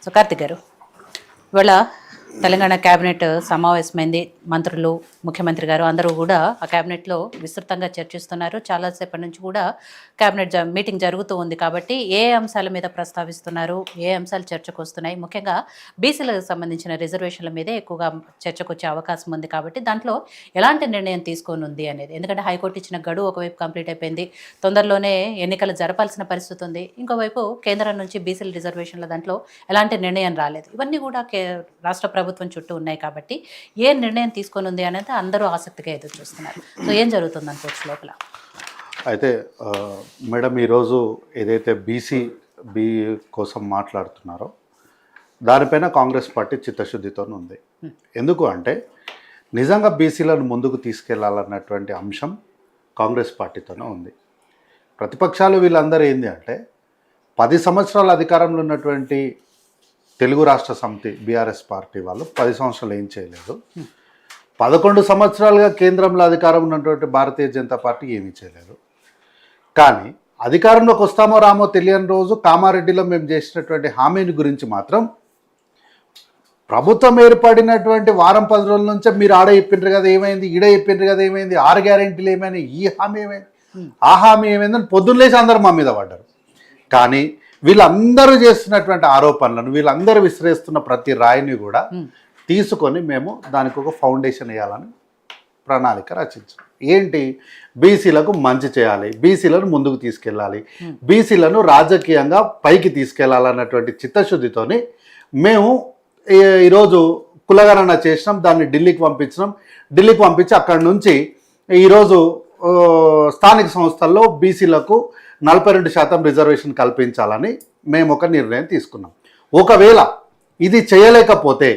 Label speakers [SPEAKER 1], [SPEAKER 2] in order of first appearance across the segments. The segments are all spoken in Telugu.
[SPEAKER 1] సో కార్తిక్ గారు, ఇవాళ తెలంగాణ క్యాబినెట్ సమావేశమైంది. మంత్రులు, ముఖ్యమంత్రి గారు అందరూ కూడా ఆ క్యాబినెట్లో విస్తృతంగా చర్చిస్తున్నారు. చాలాసేపటి నుంచి కూడా క్యాబినెట్ మీటింగ్ జరుగుతూ ఉంది. కాబట్టి ఏ అంశాల మీద ప్రస్తావిస్తున్నారు, ఏ అంశాలు చర్చకు వస్తున్నాయి, ముఖ్యంగా బీసీలకు సంబంధించిన రిజర్వేషన్ల మీదే ఎక్కువగా చర్చకు వచ్చే అవకాశం ఉంది. కాబట్టి దాంట్లో ఎలాంటి నిర్ణయం తీసుకొని ఉంది అనేది, ఎందుకంటే హైకోర్టు ఇచ్చిన గడువు ఒకవైపు కంప్లీట్ అయిపోయింది, తొందరలోనే ఎన్నికలు జరపాల్సిన పరిస్థితి ఉంది. ఇంకోవైపు కేంద్రం నుంచి బీసీల రిజర్వేషన్ల దాంట్లో ఎలాంటి నిర్ణయం రాలేదు. ఇవన్నీ కూడా రాష్ట్ర ప్రభుత్వం చుట్టూ ఉన్నాయి. కాబట్టి ఏ నిర్ణయం తీసుకొని ఉంది అనేది అందరూ ఆసక్తిగా ఎదురు చూస్తున్నారు. సో ఏం జరుగుతుంది అనుకోవచ్చు లోపల?
[SPEAKER 2] అయితే మేడం, ఈరోజు ఏదైతే బీ కోసం మాట్లాడుతున్నారో దానిపైన కాంగ్రెస్ పార్టీ చిత్తశుద్ధితో ఉంది. ఎందుకు అంటే నిజంగా బీసీలను ముందుకు తీసుకెళ్లాలన్నటువంటి అంశం కాంగ్రెస్ పార్టీతోనే ఉంది. ప్రతిపక్షాలు వీళ్ళందరూ ఏంది అంటే 10 సంవత్సరాల అధికారంలో ఉన్నటువంటి తెలుగు రాష్ట్ర సమితి బీఆర్ఎస్ పార్టీ వాళ్ళు 10 సంవత్సరాలు ఏం చేయలేదు. 11 సంవత్సరాలుగా కేంద్రంలో అధికారం ఉన్నటువంటి భారతీయ జనతా పార్టీ ఏమీ చేయలేదు. కానీ అధికారంలోకి వస్తామో రామో తెలియని రోజు కామారెడ్డిలో మేము చేసినటువంటి హామీని గురించి మాత్రం ప్రభుత్వం ఏర్పడినటువంటి వారం 10 రోజుల నుంచే మీరు ఆడ చెప్పిండ్రు కదా ఏమైంది, ఈడ చెప్పిండ్రు కదా ఏమైంది, 6 గ్యారెంటీలు ఏమైనా, ఈ హామీ ఏమైంది, ఆ హామీ ఏమైందని పొద్దున్నేసి అందరూ మా మీద పడ్డారు. కానీ వీళ్ళందరూ చేస్తున్నటువంటి ఆరోపణలను, వీళ్ళందరూ విసిరేస్తున్న ప్రతి రాయిని కూడా తీసుకొని మేము దానికి ఒక ఫౌండేషన్ వేయాలని ప్రణాళిక రచించాం. ఏంటి? బీసీలకు మంచి చేయాలి, బీసీలను ముందుకు తీసుకెళ్ళాలి, బీసీలను రాజకీయంగా పైకి తీసుకెళ్లాలన్నటువంటి చిత్తశుద్ధితోని మేము ఈరోజు కులగణన చేసినాం. దాన్ని ఢిల్లీకి పంపించి అక్కడి నుంచి ఈరోజు స్థానిక సంస్థల్లో బీసీలకు 42% రిజర్వేషన్ కల్పించాలని మేము ఒక నిర్ణయం తీసుకున్నాం. ఒకవేళ ఇది చేయలేకపోతే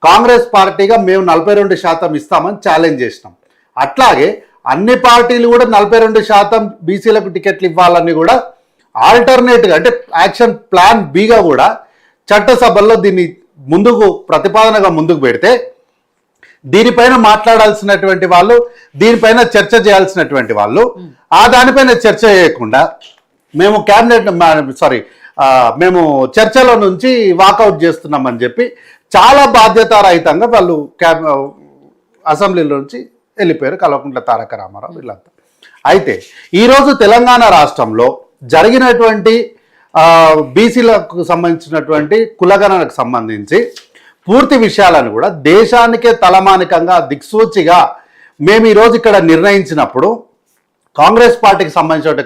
[SPEAKER 2] కాంగ్రెస్ పార్టీగా మేము 42% ఇస్తామని ఛాలెంజ్ చేసినాం. అట్లాగే అన్ని పార్టీలు కూడా 42% బీసీలకు టికెట్లు ఇవ్వాలని కూడా ఆల్టర్నేట్గా అంటే యాక్షన్ ప్లాన్ బిగా కూడా చట్టసభల్లో దీన్ని ప్రతిపాదనగా ముందుకు పెడితే దీనిపైన మాట్లాడాల్సినటువంటి వాళ్ళు, దీనిపైన చర్చ చేయాల్సినటువంటి వాళ్ళు ఆ దానిపైన చర్చ చేయకుండా మేము చర్చలో నుంచి వాకౌట్ చేస్తున్నామని చెప్పి చాలా బాధ్యతారహితంగా వాళ్ళు అసెంబ్లీలో నుంచి వెళ్ళిపోయారు. కల్వకుంట్ల తారక రామారావు వీళ్ళంతా. అయితే ఈరోజు తెలంగాణ రాష్ట్రంలో జరిగినటువంటి బీసీలకు సంబంధించినటువంటి కులగణనకు సంబంధించి పూర్తి విషయాలను కూడా దేశానికే తలమానికంగా దిక్సూచిగా మేము ఈరోజు ఇక్కడ నిర్ణయించినప్పుడు కాంగ్రెస్ పార్టీకి సంబంధించిన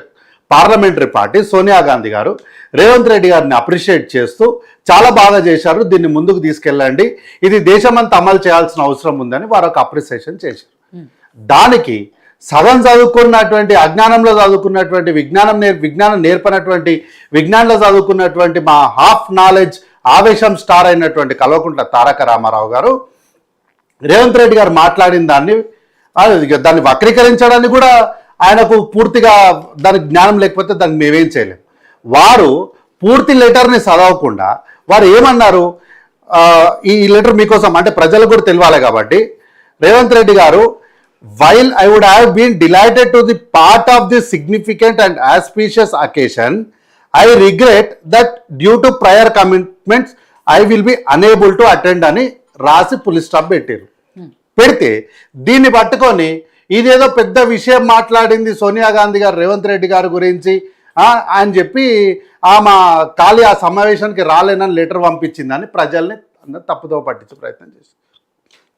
[SPEAKER 2] పార్లమెంటరీ పార్టీ సోనియా గాంధీ గారు రేవంత్ రెడ్డి గారిని అప్రిషియేట్ చేస్తూ చాలా బాగా చేశారు, దీన్ని ముందుకు తీసుకెళ్ళండి, ఇది దేశమంతా అమలు చేయాల్సిన అవసరం ఉందని వారు ఒక అప్రిసియేషన్ చేశారు. దానికి సగం చదువుకున్నటువంటి, అజ్ఞానంలో చదువుకున్నటువంటి, విజ్ఞానం నేర్పనటువంటి, విజ్ఞానంలో చదువుకున్నటువంటి మా హాఫ్ నాలెడ్జ్ ఆవేశం స్టార్ అయినటువంటి కల్వకుంట్ల తారక రామారావు గారు రేవంత్ రెడ్డి గారు మాట్లాడిన దాన్ని వక్రీకరించడానికి కూడా ఆయనకు పూర్తిగా దానికి జ్ఞానం లేకపోతే దాన్ని మేమేం చేయలేం. వారు పూర్తి లెటర్ని చదవకుండా వారు ఏమన్నారు, ఈ లెటర్ మీకోసం అంటే ప్రజలకు కూడా తెలియాలి కాబట్టి రేవంత్ రెడ్డి గారు, while I would have been delighted to the part of this significant and auspicious occasion, I regret that due to prior commitments I will be unable to attend అని రాసి పులి స్టాప్ పెట్టారు. పెడితే దీన్ని పట్టుకొని ఇదేదో పెద్ద విషయం మాట్లాడింది సోనియా గాంధీ గారు రేవంత్ రెడ్డి గారి గురించి అని చెప్పి ఆమె ఆ సమావేశానికి రాలేనని లెటర్ పంపించిందని ప్రజల్ని తప్పుదో పట్టించే ప్రయత్నం చేశారు.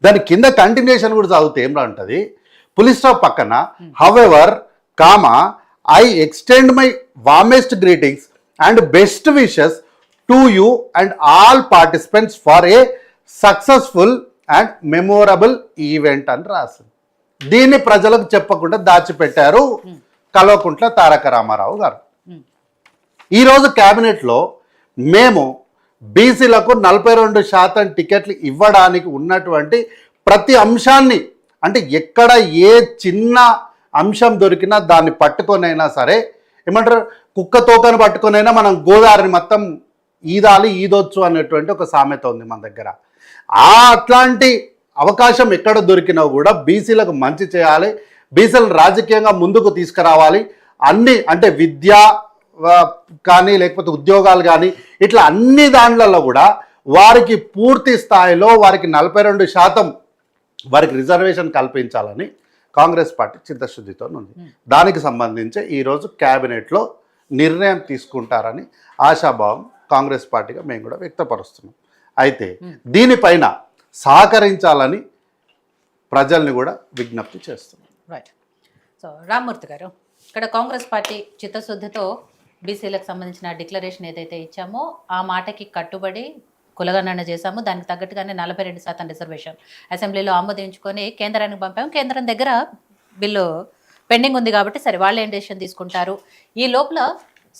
[SPEAKER 2] దాని కింద కంటిన్యూషన్ కూడా చదివితే ఏం ఉంటుంది, పులి స్టాప్ పక్కన however I extend my warmest greetings and best wishes to you and all participants for a successful and memorable event అని రాసింది. దీన్ని ప్రజలకు చెప్పకుండా దాచిపెట్టారు కల్వకుంట్ల తారక రామారావు గారు. ఈరోజు క్యాబినెట్లో మేము బీసీలకు 42% టికెట్లు ఇవ్వడానికి ఉన్నటువంటి ప్రతి అంశాన్ని, అంటే ఎక్కడ ఏ చిన్న అంశం దొరికినా దాన్ని పట్టుకొనైనా సరే, ఏమంటారు, కుక్క తోకను పట్టుకొనైనా మనం గోదావరిని మొత్తం ఈదొచ్చు అనేటువంటి ఒక సామెత ఉంది మన దగ్గర. అట్లాంటి అవకాశం ఎక్కడ దొరికినా కూడా బీసీలకు మంచి చేయాలి, బీసీలను రాజకీయంగా ముందుకు తీసుకురావాలి, అన్ని అంటే విద్య, కానీ లేకపోతే ఉద్యోగాలు కానీ ఇట్లా అన్ని దాంట్లలో కూడా వారికి పూర్తి స్థాయిలో వారికి 42% వారికి రిజర్వేషన్ కల్పించాలని కాంగ్రెస్ పార్టీ చిత్తశుద్ధితో ఉంది. దానికి సంబంధించి ఈరోజు క్యాబినెట్లో నిర్ణయం తీసుకుంటారని ఆశాభావం కాంగ్రెస్ పార్టీగా మేము కూడా వ్యక్తపరుస్తున్నాం. అయితే దీనిపైన సహకరించాలని ప్రజల్ని కూడా విజ్ఞప్తి చేస్తున్నాం.
[SPEAKER 1] రైట్. సో రామ్మూర్తి గారు, ఇక్కడ కాంగ్రెస్ పార్టీ చిత్తశుద్ధితో బీసీలకు సంబంధించిన డిక్లరేషన్ ఏదైతే ఇచ్చామో ఆ మాటకి కట్టుబడి కులగణన చేశాము. దానికి తగ్గట్టుగానే 42% రిజర్వేషన్ అసెంబ్లీలో ఆమోదించుకొని కేంద్రానికి పంపాము. కేంద్రం దగ్గర బిల్లు పెండింగ్ ఉంది కాబట్టి సరే వాళ్ళు ఏం డెసిషన్ తీసుకుంటారు. ఈ లోపల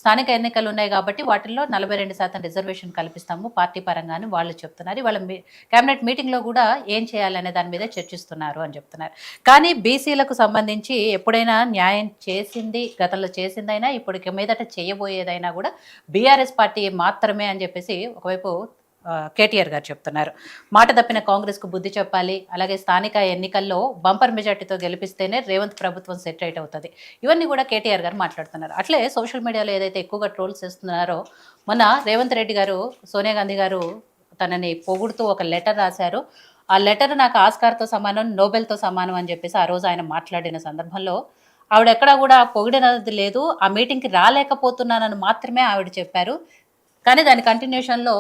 [SPEAKER 1] స్థానిక ఎన్నికలు ఉన్నాయి కాబట్టి వాటిల్లో 42% రిజర్వేషన్ కల్పిస్తాము పార్టీ పరంగానే వాళ్ళు చెప్తున్నారు. వాళ్ళ కేబినెట్ మీటింగ్లో కూడా ఏం చేయాలనే దాని మీద చర్చిస్తున్నారు అని చెప్తున్నారు. కానీ బీసీలకు సంబంధించి ఎప్పుడైనా న్యాయం చేసింది, గతంలో చేసిందైనా ఇప్పటికి మీదట చేయబోయేదైనా కూడా బీఆర్ఎస్ పార్టీ మాత్రమే అని చెప్పేసి ఒకవైపు కేటీఆర్ గారు చెప్తున్నారు. మాట తప్పిన కాంగ్రెస్కు బుద్ధి చెప్పాలి, అలాగే స్థానిక ఎన్నికల్లో బంపర్ మెజార్టీతో గెలిపిస్తేనే రేవంత్ ప్రభుత్వం సెట్ రైట్ అవుతుంది. ఇవన్నీ కూడా కేటీఆర్ గారు మాట్లాడుతున్నారు. అట్లే సోషల్ మీడియాలో ఏదైతే ఎక్కువగా ట్రోల్స్ చేస్తున్నారో, మొన్న రేవంత్ రెడ్డి గారు సోనియా గాంధీ గారు తనని పొగుడుతూ ఒక లెటర్ రాశారు. ఆ లెటర్ నాకు ఆస్కార్తో సమానం, నోబెల్తో సమానం అని చెప్పేసి ఆ రోజు ఆయన మాట్లాడిన సందర్భంలో ఆవిడ ఎక్కడా కూడా పొగిడినది లేదు. ఆ మీటింగ్కి రాలేకపోతున్నానని మాత్రమే ఆవిడ చెప్పారు. కానీ దాని కంటిన్యూషన్లో